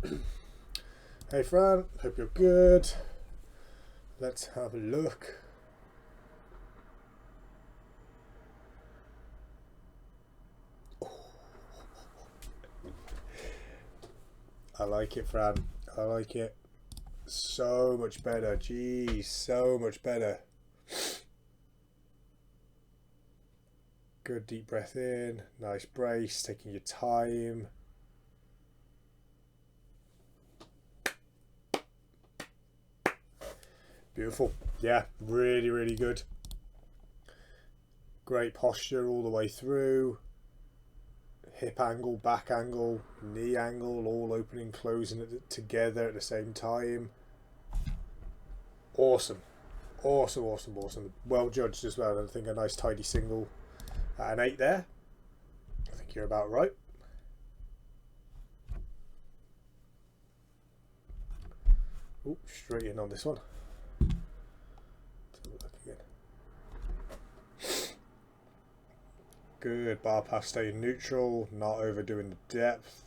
Hey Fran, hope you're good. Let's have a look. I like it, Fran. I like it. So much better. Geez, so much better. Good deep breath in. Nice brace. Taking your time. Beautiful. Yeah, really, really good. Great posture all the way through. Hip angle, back angle, knee angle, all opening, closing it together at the same time. Awesome. Awesome, awesome, awesome. Well judged as well. I think a nice tidy single at an 8 there. I think you're about right. Ooh, straight in on this one. Look again. Good. Bar path staying neutral, not overdoing the depth.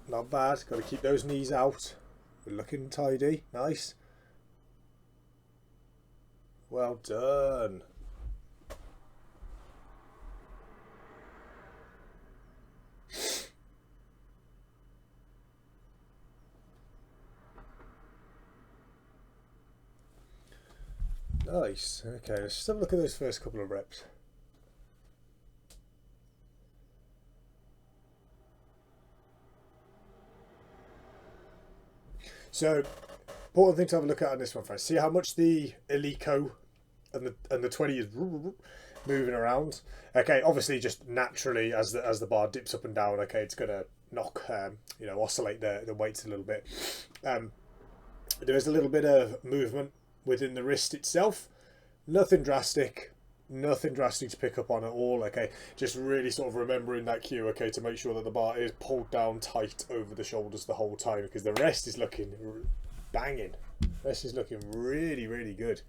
Not bad. Got to keep those knees out. We're looking tidy. Nice. Well done. Nice. Okay, let's just have a look at those first couple of reps. So, important thing to have a look at on this one, first. See how much the Eleiko and the 20 is moving around. Okay, obviously just naturally as the bar dips up and down. Okay, it's gonna knock oscillate the weights a little bit. There is a little bit of movement within the wrist itself. Nothing drastic to pick up on at all. Okay, just really sort of remembering that cue, okay, to make sure that the bar is pulled down tight over the shoulders the whole time, because the rest is looking banging. The rest is looking really, really good.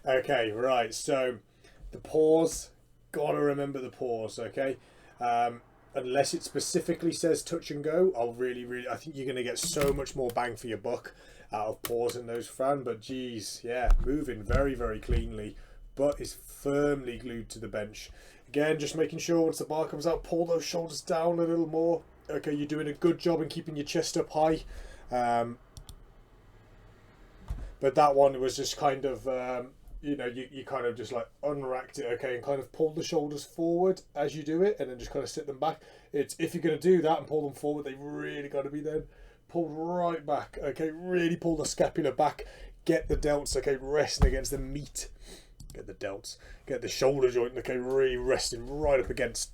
Okay, right, so the pause, gotta remember the pause, okay? Unless it specifically says touch and go, I think you're gonna get so much more bang for your buck out of pausing those, Fran. But geez, yeah, moving very, very cleanly. Butt is firmly glued to the bench. Again, just making sure once the bar comes out, pull those shoulders down a little more. Okay, you're doing a good job in keeping your chest up high. But that one was just kind of you kind of just like unracked it, okay, and kind of pulled the shoulders forward as you do it, and then just kind of sit them back. It's if you're going to do that and pull them forward, they've really got to be then pulled right back, okay. Really pull the scapula back, get the delts, okay, resting against the meat. Get the delts, get the shoulder joint, okay, really resting right up against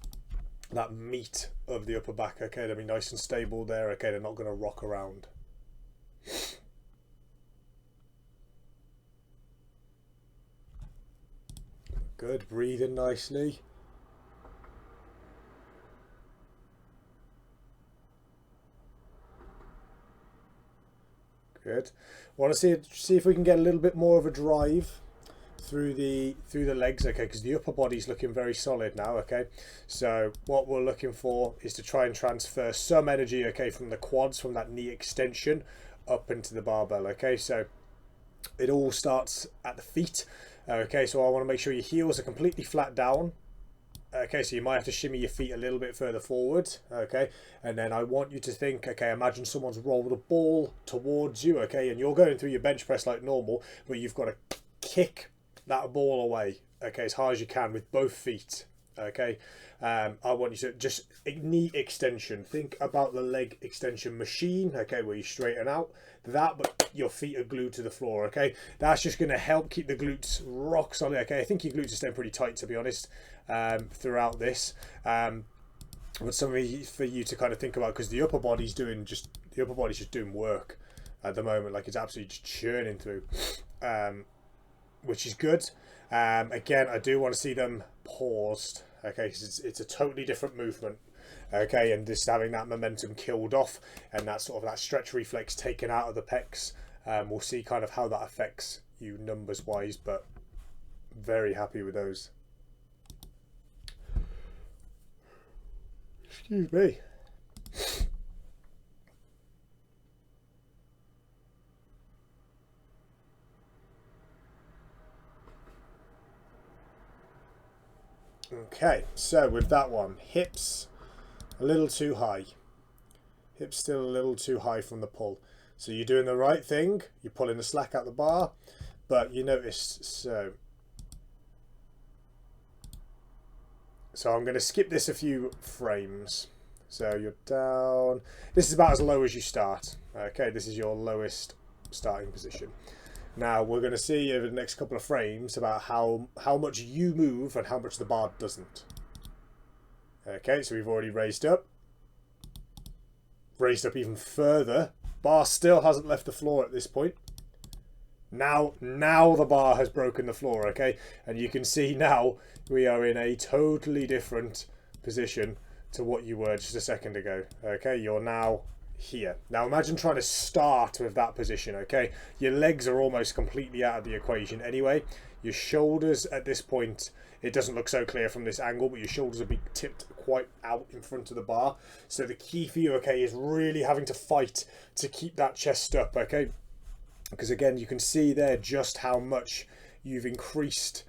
that meat of the upper back, okay. They'll be nice and stable there, okay. They're not going to rock around. Good, breathing nicely. Good. Want to see if we can get a little bit more of a drive through the legs, okay, because the upper body's looking very solid now, okay. So what we're looking for is to try and transfer some energy, okay, from the quads, from that knee extension up into the barbell, okay. So it all starts at the feet. Okay, so I want to make sure your heels are completely flat down. Okay, so you might have to shimmy your feet a little bit further forward. Okay, and then I want you to think, okay, imagine someone's rolled a ball towards you, okay, and you're going through your bench press like normal, but you've got to kick that ball away, okay, as hard as you can with both feet. Okay, I want you to just knee extension. Think about the leg extension machine, okay, where you straighten out that, but your feet are glued to the floor, okay. That's just going to help keep the glutes rock solid, okay. I think your glutes are staying pretty tight, to be honest, throughout this. But something for you to kind of think about, because the upper body's just doing work at the moment, like it's absolutely just churning through, which is good. Again, I do want to see them paused, okay, because it's a totally different movement. okay, and just having that momentum killed off and that sort of that stretch reflex taken out of the pecs. We'll see kind of how that affects you numbers wise, but very happy with those. Excuse me. Okay, so with that one, hips a little too high. Hips still a little too high from the pull. So you're doing the right thing, you're pulling the slack out the bar, but you notice, so I'm going to skip this a few frames. So you're down, this is about as low as you start. Okay, this is your lowest starting position. Now we're going to see over the next couple of frames about how much you move and how much the bar doesn't. Okay, so we've already raised up even further. Bar still hasn't left the floor at this point. Now the bar has broken the floor, okay? And you can see now we are in a totally different position to what you were just a second ago. Okay, you're now here. Now imagine trying to start with that position, okay? Your legs are almost completely out of the equation anyway. Your shoulders at this point, it doesn't look so clear from this angle, but your shoulders will be tipped quite out in front of the bar. So the key for you, okay, is really having to fight to keep that chest up, okay? Because again, you can see there just how much you've increased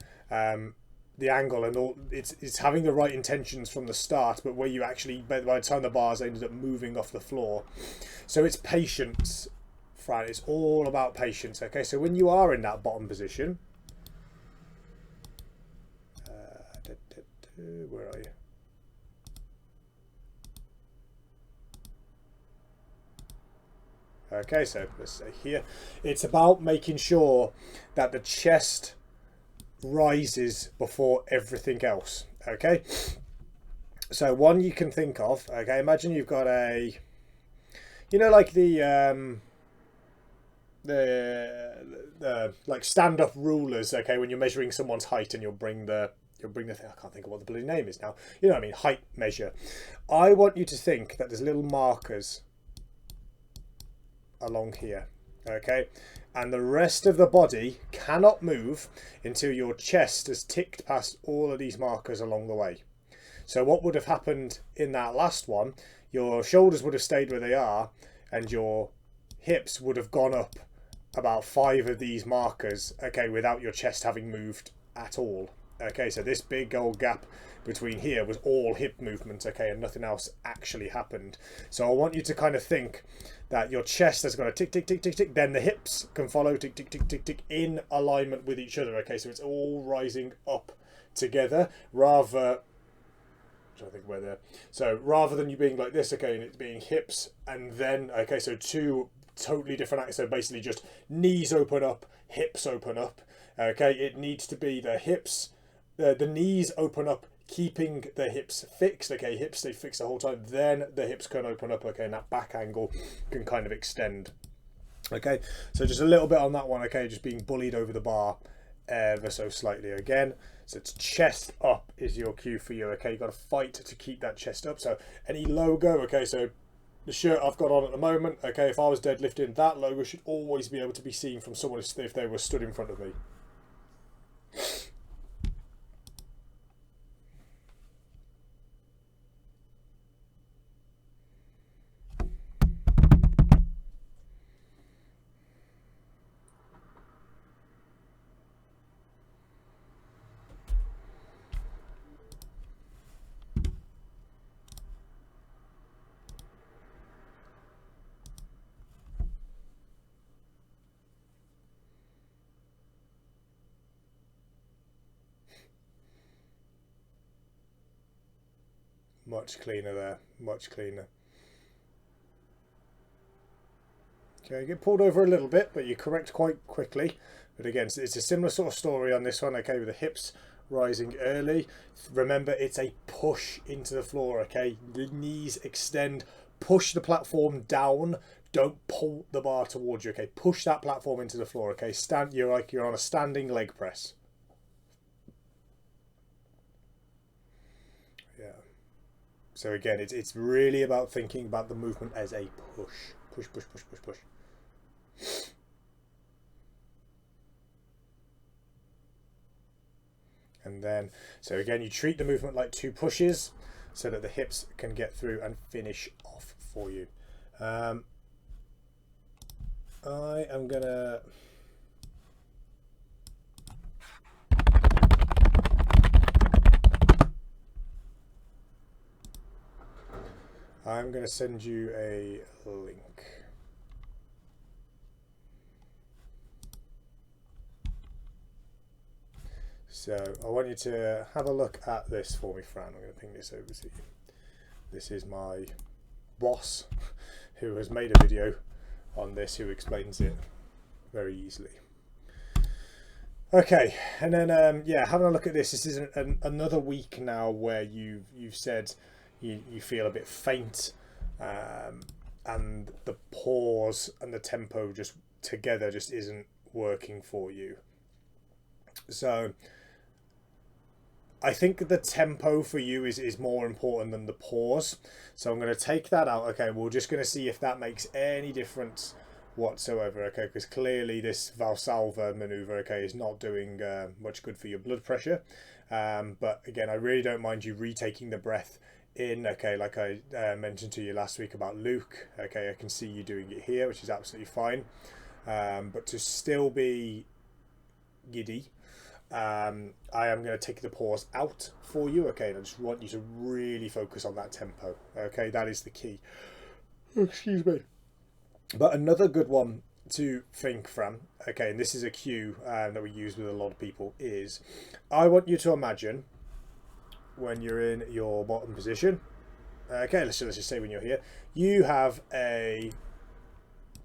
the angle, and all. It's having the right intentions from the start, but where you actually, by the time the bars ended up moving off the floor. So it's patience, Fran. It's all about patience, okay? So when you are in that bottom position, where are you? Okay, so let's say here, it's about making sure that the chest rises before everything else, okay? So one you can think of, okay, imagine you've got a, you know, like the like stand-up rulers, okay, when you're measuring someone's height and you'll bring the thing, I can't think of what the bloody name is now, you know what I mean, height measure. I want you to think that there's little markers along here, okay, and the rest of the body cannot move until your chest has ticked past all of these markers along the way. So what would have happened in that last one, your shoulders would have stayed where they are and your hips would have gone up about 5 of these markers, okay, without your chest having moved at all. Okay, so this big old gap between here was all hip movement, okay, and nothing else actually happened. So I want you to kind of think that your chest has got a tick, tick, tick, tick, tick, then the hips can follow tick, tick, tick, tick, tick, in alignment with each other, okay, so it's all rising up together, rather, I think we're there. So rather than you being like this, okay, and it being hips and then, okay, so 2 totally different acts, so basically just knees open up, hips open up, okay, it needs to be the hips, the knees open up, keeping the hips fixed, okay, hips stay fixed the whole time, then the hips can open up, okay, and that back angle can kind of extend, okay. So just a little bit on that one, okay, just being bullied over the bar ever so slightly again. So it's chest up is your cue for you, okay, you got to fight to keep that chest up. So any logo, okay, so the shirt I've got on at the moment, okay, if I was deadlifting, that logo should always be able to be seen from someone if they were stood in front of me. Much cleaner there, much cleaner. Okay, get pulled over a little bit, but you correct quite quickly. But again, it's a similar sort of story on this one, okay, with the hips rising early. Remember, it's a push into the floor, okay? The knees extend, push the platform down, don't pull the bar towards you, okay? Push that platform into the floor, okay? Stand, you're like you're on a standing leg press. Yeah. So again, it's really about thinking about the movement as a push. Push, push, push, push, push. And then, so again, you treat the movement like 2 pushes so that the hips can get through and finish off for you. I am gonna send you a link. So I want you to have a look at this for me, Fran. I'm going to ping this over to you. This is my boss who has made a video on this, who explains it very easily. Okay, and then yeah, having a look at this. This is another week now where you've said you feel a bit faint, and the pause and the tempo just together just isn't working for you. So I think the tempo for you is more important than the pause. So I'm going to take that out. Okay, we're just going to see if that makes any difference whatsoever. Okay, because clearly this Valsalva maneuver, okay, is not doing much good for your blood pressure. But again, I really don't mind you retaking the breath in. Okay, like I mentioned to you last week about Luke. Okay, I can see you doing it here, which is absolutely fine. But to still be giddy, I am going to take the pause out for you. Okay, and I just want you to really focus on that tempo. Okay, that is the key. Excuse me. But another good one to think, Fran, okay, and this is a cue that we use with a lot of people, is I want you to imagine when you're in your bottom position. Okay, let's just say when you're here, you have a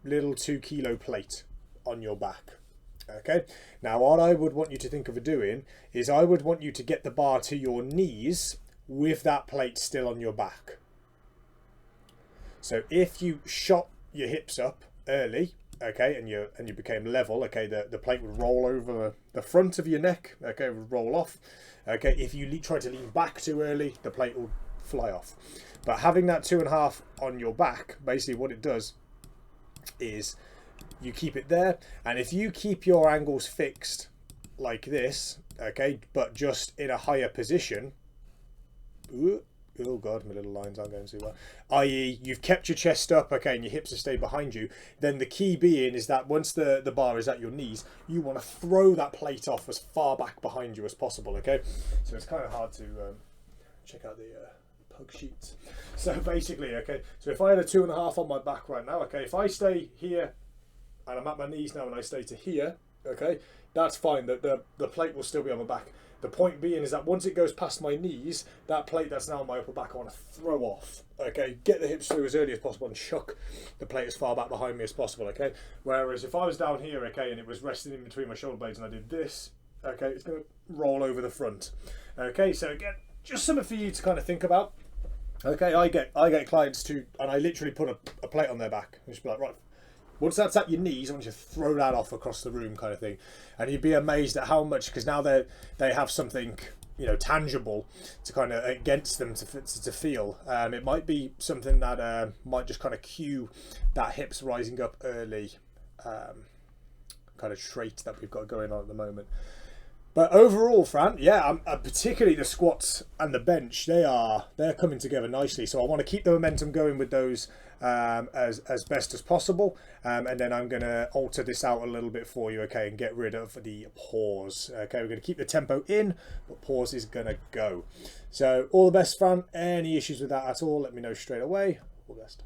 little 2 kilo plate on your back. Okay, now what I would want you to think of doing is I would want you to get the bar to your knees with that plate still on your back. So if you shot your hips up early, okay, and you became level, okay, the plate would roll over the front of your neck, okay, it would roll off. Okay, if you try to lean back too early, the plate will fly off. But having that 2.5 on your back, basically what it does is you keep it there, and if you keep your angles fixed like this, okay, but just in a higher position, oh god, my little lines aren't going too well, i.e. you've kept your chest up, okay, and your hips have stayed behind you, then the key being is that once the bar is at your knees, you want to throw that plate off as far back behind you as possible. Okay, so it's kind of hard to check out the pug sheets. So basically, okay, so if I had a 2.5 on my back right now, okay, if I stay here and I'm at my knees now and I stay to here, okay, that's fine. The plate will still be on my back. The point being is that once it goes past my knees, that plate that's now on my upper back, I want to throw off. Okay, get the hips through as early as possible and chuck the plate as far back behind me as possible. Okay, whereas if I was down here, okay, and it was resting in between my shoulder blades and I did this, okay, it's going to roll over the front. Okay, so again, just something for you to kind of think about. Okay, I get clients to, and I literally put a plate on their back and just be like, right, once that's at your knees, I want you to throw that off across the room, kind of thing. And you'd be amazed at how much, because now they have something, you know, tangible to kind of against them to feel. It might be something that might just kind of cue that hips rising up early kind of trait that we've got going on at the moment. But overall, Fran, yeah, particularly the squats and the bench, they're coming together nicely. So I want to keep the momentum going with those as best as possible, and then I'm going to alter this out a little bit for you, okay, and get rid of the pause. Okay, we're going to keep the tempo in, but pause is going to go. So all the best, Fran. Any issues with that at all, let me know straight away. All the best.